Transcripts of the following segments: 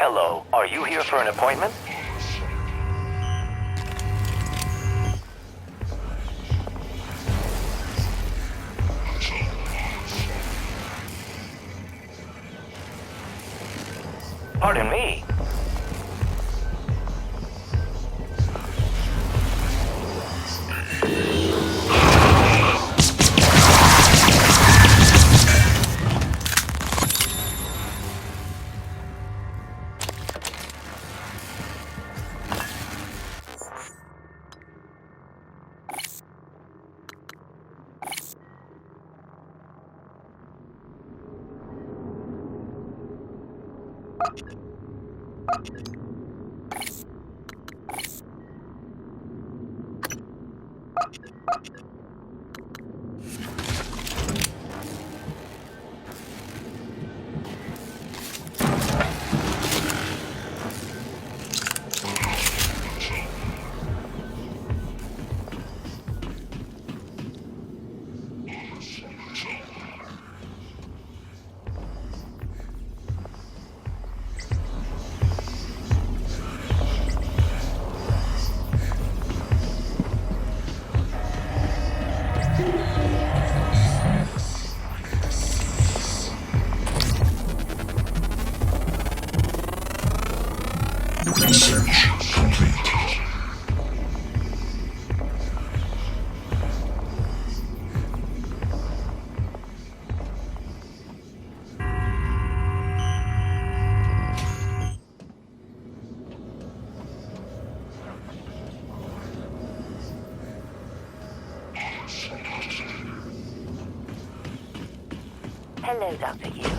Hello, are you here for an appointment? Pardon me. Research complete. Hello, Dr. Yu.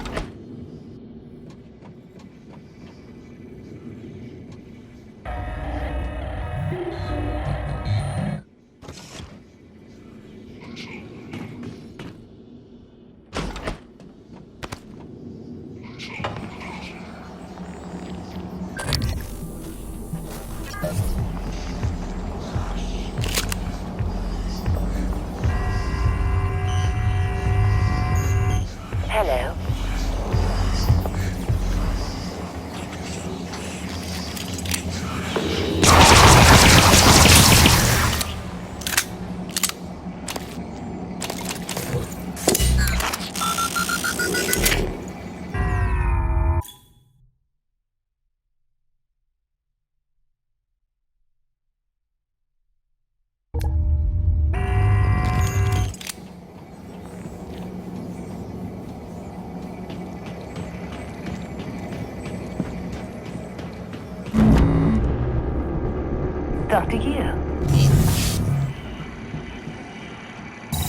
Hello. Dr. Yu.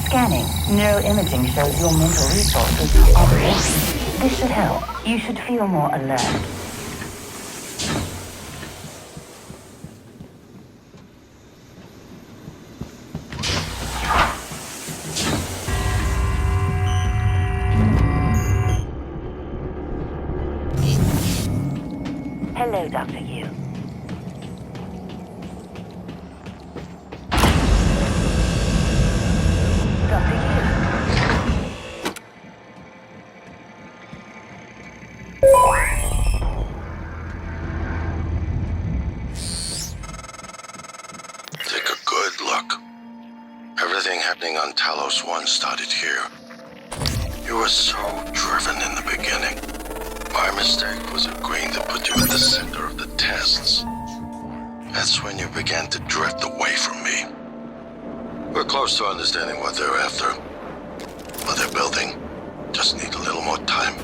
Scanning. Neuroimaging shows your mental resources are broken. This should help. You should feel more alert. Hello, Dr. Yu. Dr. Yu. Take a good look. Everything happening on Talos 1 started here. You were so driven in the beginning. My mistake was agreeing to put you at the center of the tests. That's when you began to drift away from me. We're close to understanding what they're after. What they're building. Just need a little more time.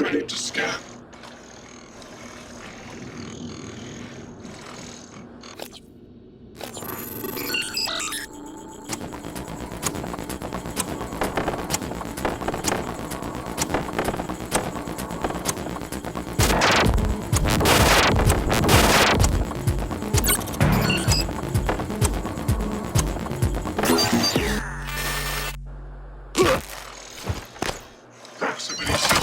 Ready to scan. Proximity sensor.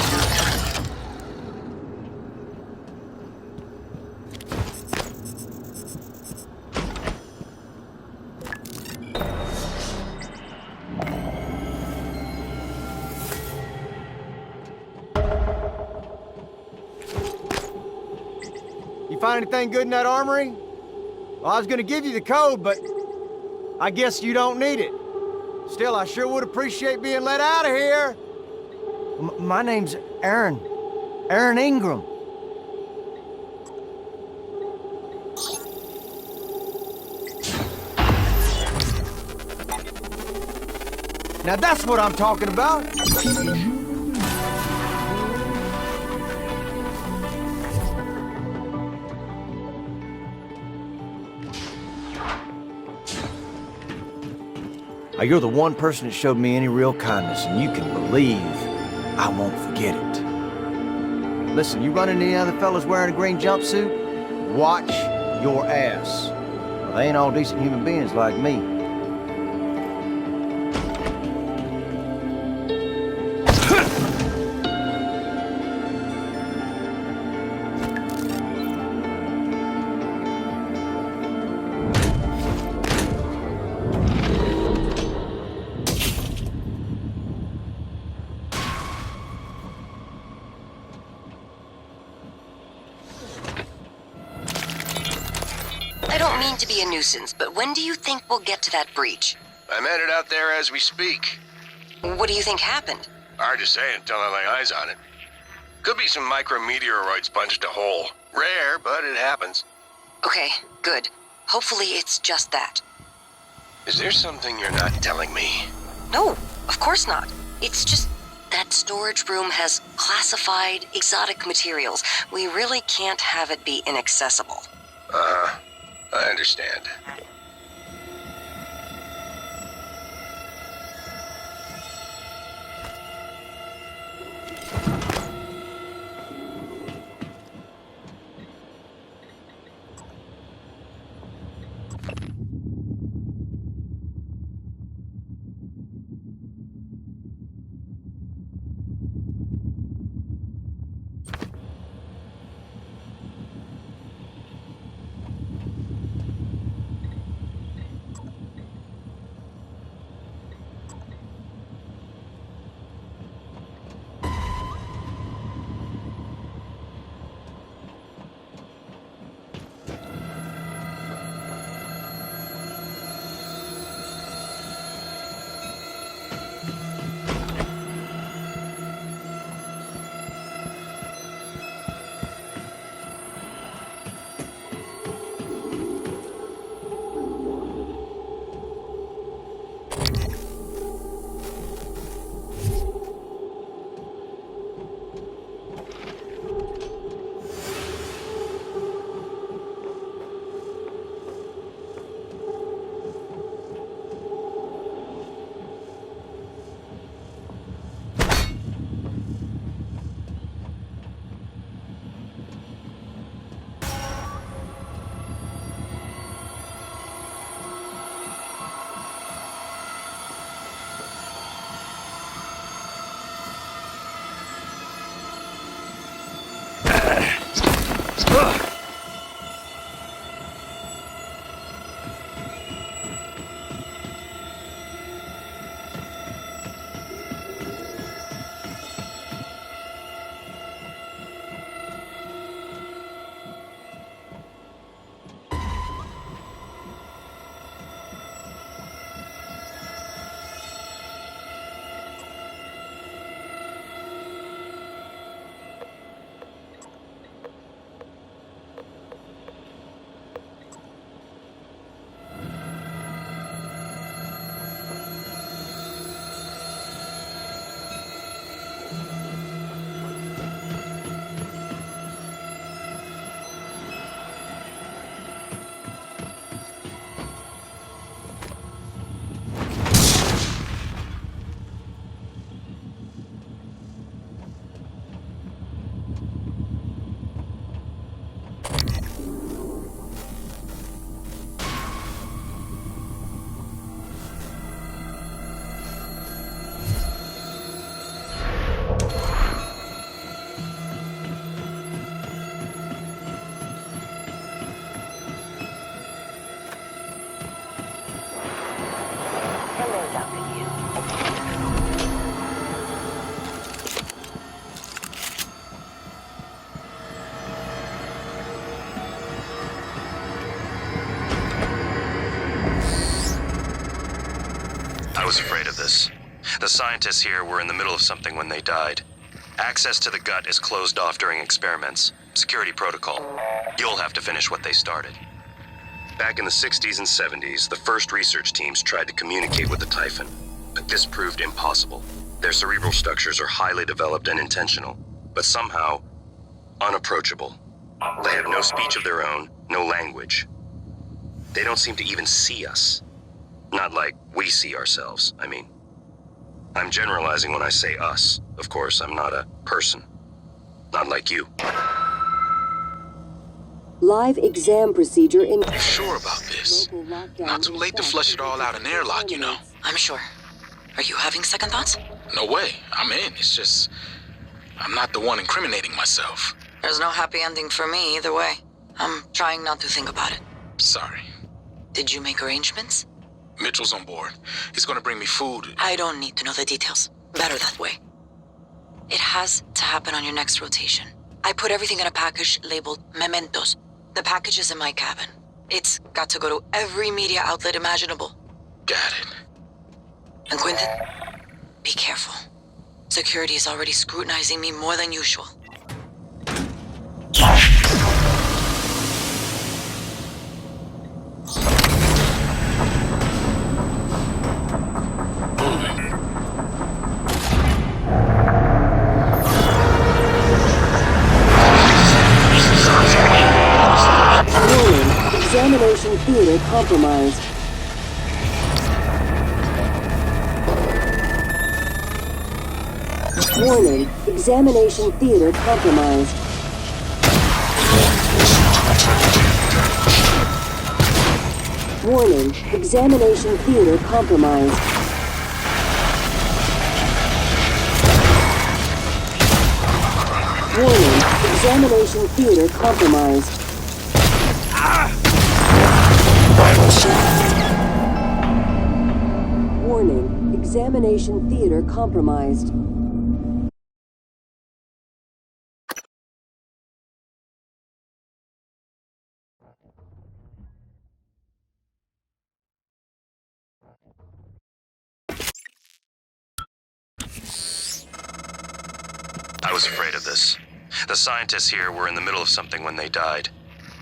You find anything good in that armory? Well, I was gonna give you the code, but I guess you don't need it. Still, I sure would appreciate being let out of here. My name's Aaron. Aaron Ingram. Now that's what I'm talking about. Now, you're the one person that showed me any real kindness, and you can believe I won't forget it. Listen, you run into any other fellas wearing a green jumpsuit? Watch your ass. Well, they ain't all decent human beings like me. I don't mean to be a nuisance, but when do you think we'll get to that breach? I'm headed out there as we speak. What do you think happened? Hard to say until I lay eyes on it. Could be some micrometeoroids punched a hole. Rare, but it happens. Okay, good. Hopefully it's just that. Is there something you're not telling me? No, of course not. It's just that storage room has classified exotic materials. We really can't have it be inaccessible. I understand. I was afraid of this. The scientists here were in the middle of something when they died. Access to the gut is closed off during experiments. Security protocol. You'll have to finish what they started. Back in the 60s and 70s, the first research teams tried to communicate with the Typhon, but this proved impossible. Their cerebral structures are highly developed and intentional, but somehow unapproachable. They have no speech of their own, no language. They don't seem to even see us. Not like we see ourselves, I mean. I'm generalizing when I say us. Of course, I'm not a person. Not like you. Live exam procedure in... You sure about this? Not too late to flush it all out in airlock, you know. I'm sure. Are you having second thoughts? No way. I'm in. It's just... I'm not the one incriminating myself. There's no happy ending for me either way. I'm trying not to think about it. Sorry. Did you make arrangements? Mitchell's on board. He's gonna bring me food. I don't need to know the details. Better that way. It has to happen on your next rotation. I put everything in a package labeled mementos. The package is in my cabin. It's got to go to every media outlet imaginable. Got it. And Quentin, be careful. Security is already scrutinizing me more than usual. Examination theater compromised. Warning, examination theater compromised. Warning, examination theater compromised. Warning, examination theater compromised. Warning, examination theater compromised. I was afraid of this. The scientists here were in the middle of something when they died.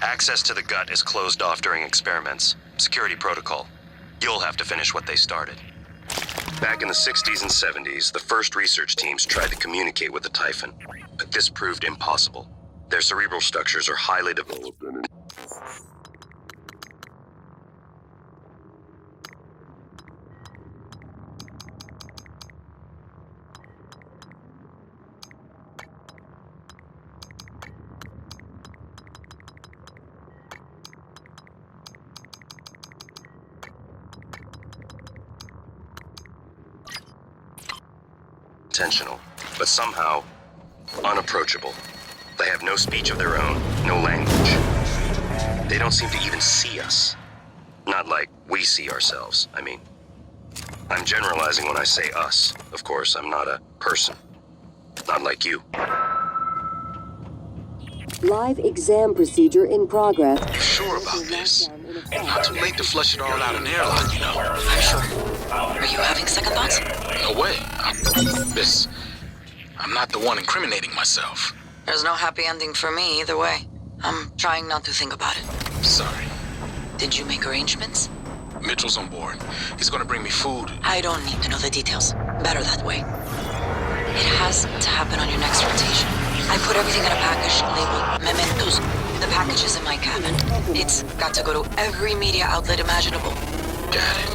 Access to the gut is closed off during experiments. Security protocol. You'll have to finish what they started. Back in the 60s and 70s, the first research teams tried to communicate with the Typhon, but this proved impossible. Their cerebral structures are highly developed and... intentional, but somehow unapproachable. They have no speech of their own, no language. They don't seem to even see us. Not like we see ourselves, I mean. I'm generalizing when I say us. Of course, I'm not a person. Not like you. Live exam procedure in progress. You sure about this? Not too late to flush it all out in airlock, you know. I'm sure. Are you having second thoughts? No way. I'm not the one incriminating myself. There's no happy ending for me either way. I'm trying not to think about it. Sorry. Did you make arrangements? Mitchell's on board. He's gonna bring me food. I don't need to know the details. Better that way. It has to happen on your next rotation. I put everything in a package labeled mementos. The package is in my cabin. It's got to go to every media outlet imaginable. Got it.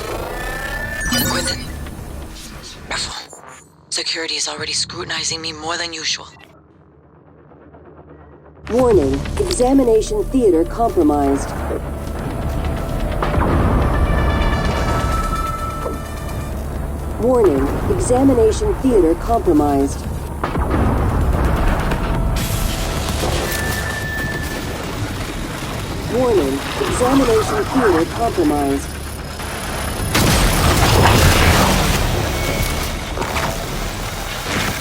And Quentin, careful. Security is already scrutinizing me more than usual. Warning, examination theater compromised. Warning, examination theater compromised. Warning, examination theater compromised.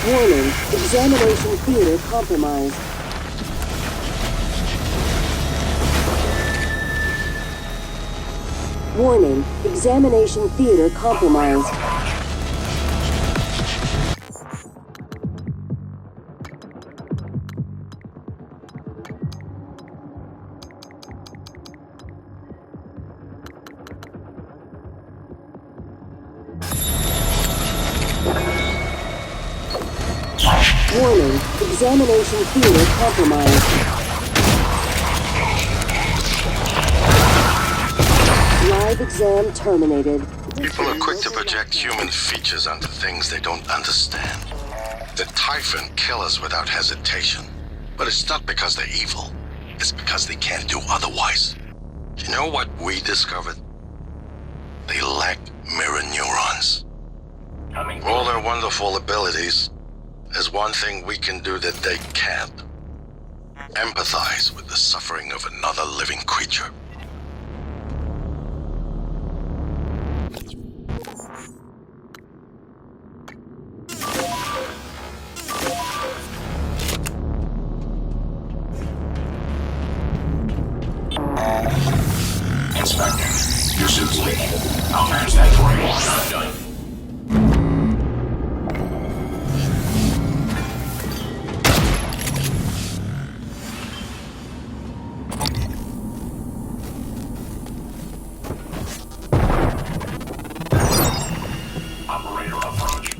Warning, examination theater compromised. Warning, examination theater compromised. Warning, examination theater compromised. Live exam terminated. People are quick to project human features onto things they don't understand. The Typhon kill us without hesitation. But it's not because they're evil. It's because they can't do otherwise. You know what we discovered? They lack mirror neurons. All their wonderful abilities, there's one thing we can do that they can't. Empathize with the suffering of another living creature. Inspector, your suit's leaking. I'll manage that for you once I'm done. Operator approach.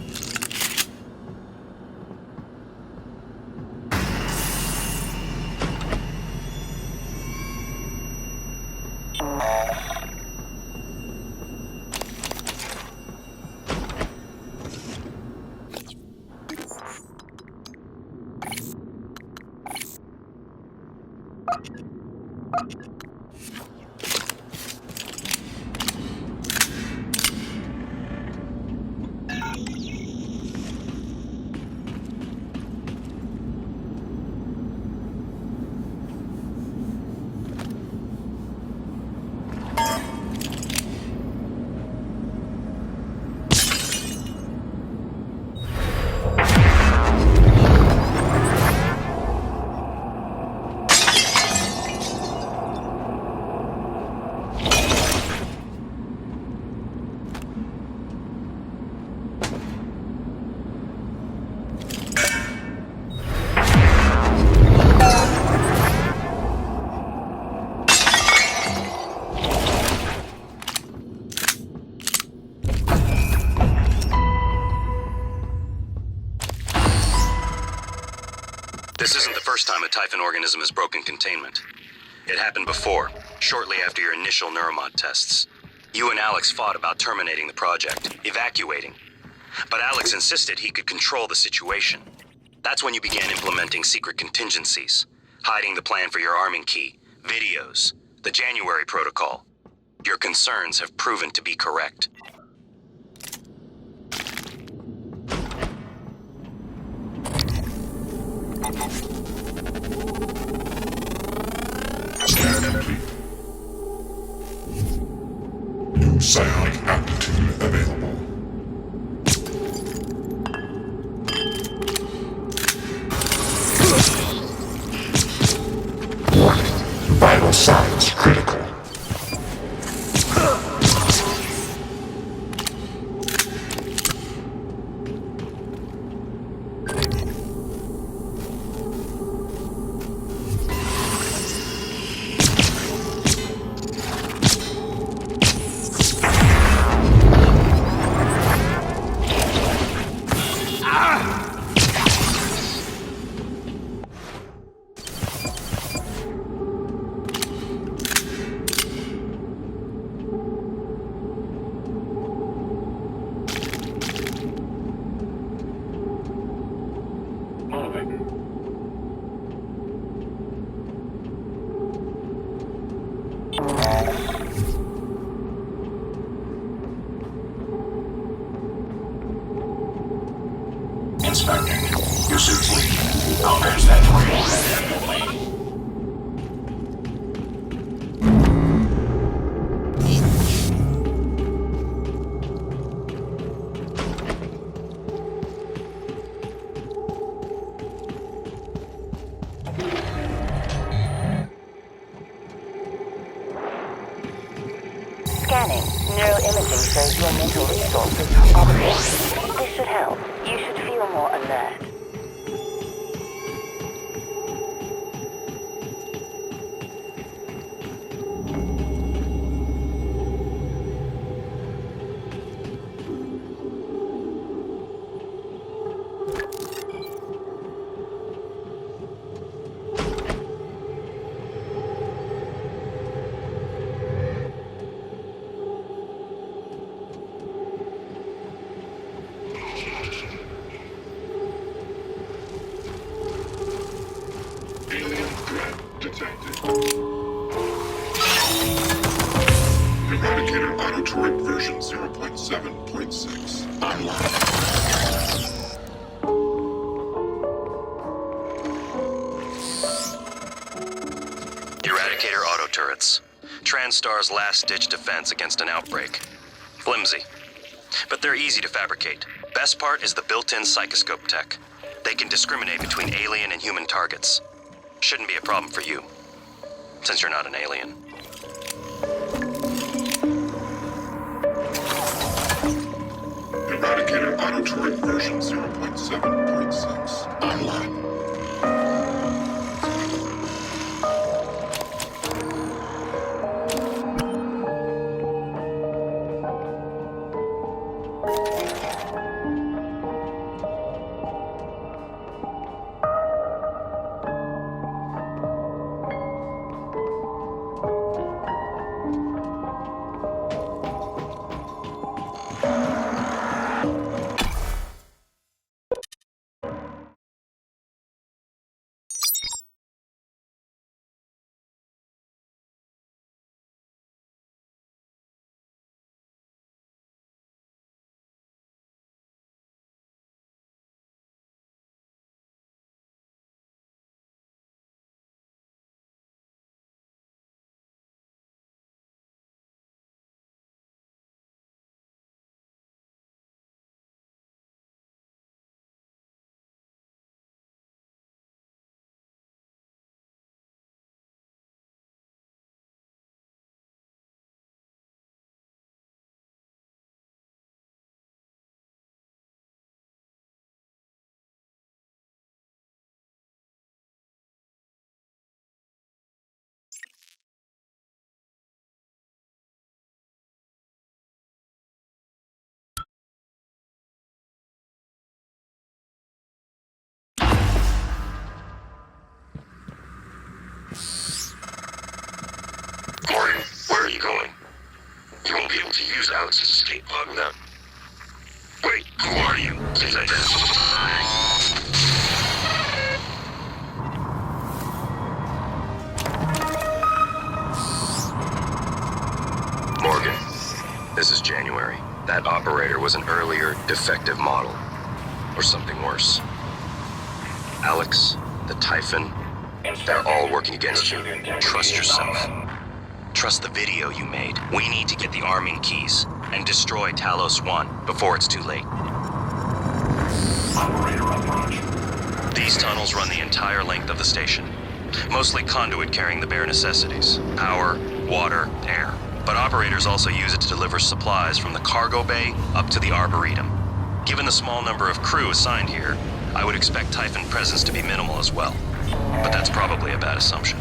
This isn't the first time a Typhon organism has broken containment. It happened before, shortly after your initial neuromod tests. You and Alex fought about terminating the project, evacuating. But Alex insisted he could control the situation. That's when you began implementing secret contingencies, hiding the plan for your arming key, videos, the January protocol. Your concerns have proven to be correct. Scan complete. New psionic amplitude available. Vital signs critical. Inspecting. Your suit's leaking. I'll manage that for you. Scanning. imaging shows your mental resources are depleted. This should help. You should feel more alert. Alien threat detected. Eradicator auto turret version 0.7.6 online. Eradicator auto turrets. TranStar's last-ditch defense against an outbreak. Flimsy. But they're easy to fabricate. Best part is the built-in psychoscope tech. They can discriminate between alien and human targets. Shouldn't be a problem for you, since you're not an alien. Eradicator auto turret version 0.7.6 online. Morgan, where are you going? You won't be able to use Alex's escape pod without... Wait, who are you? Please identify. Morgan, this is January. That operator was an earlier, defective model. Or something worse. Alex, the Typhon, they're all working against you. Trust yourself. Trust the video you made. We need to get the arming keys and destroy Talos 1 before it's too late. Operator approach. These tunnels run the entire length of the station. Mostly conduit carrying the bare necessities. Power, water, air. But operators also use it to deliver supplies from the cargo bay up to the Arboretum. Given the small number of crew assigned here, I would expect Typhon presence to be minimal as well. But that's probably a bad assumption.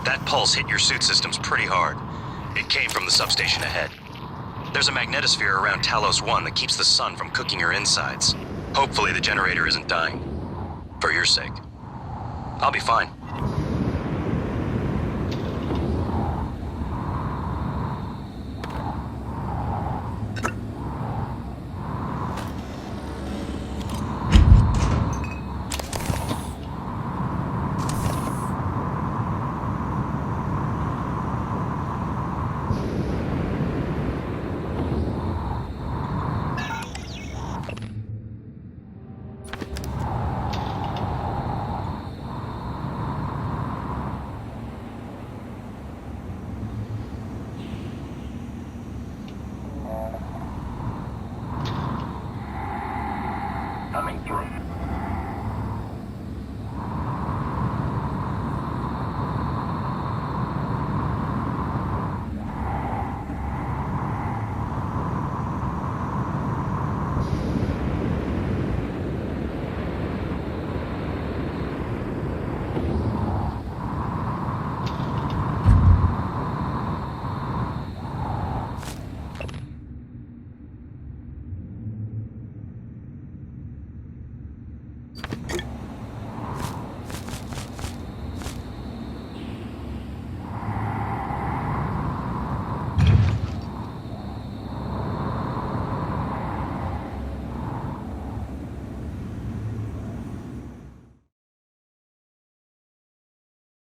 That pulse hit your suit systems pretty hard. It came from the substation ahead. There's a magnetosphere around Talos 1 that keeps the sun from cooking your insides. Hopefully the generator isn't dying. For your sake. I'll be fine.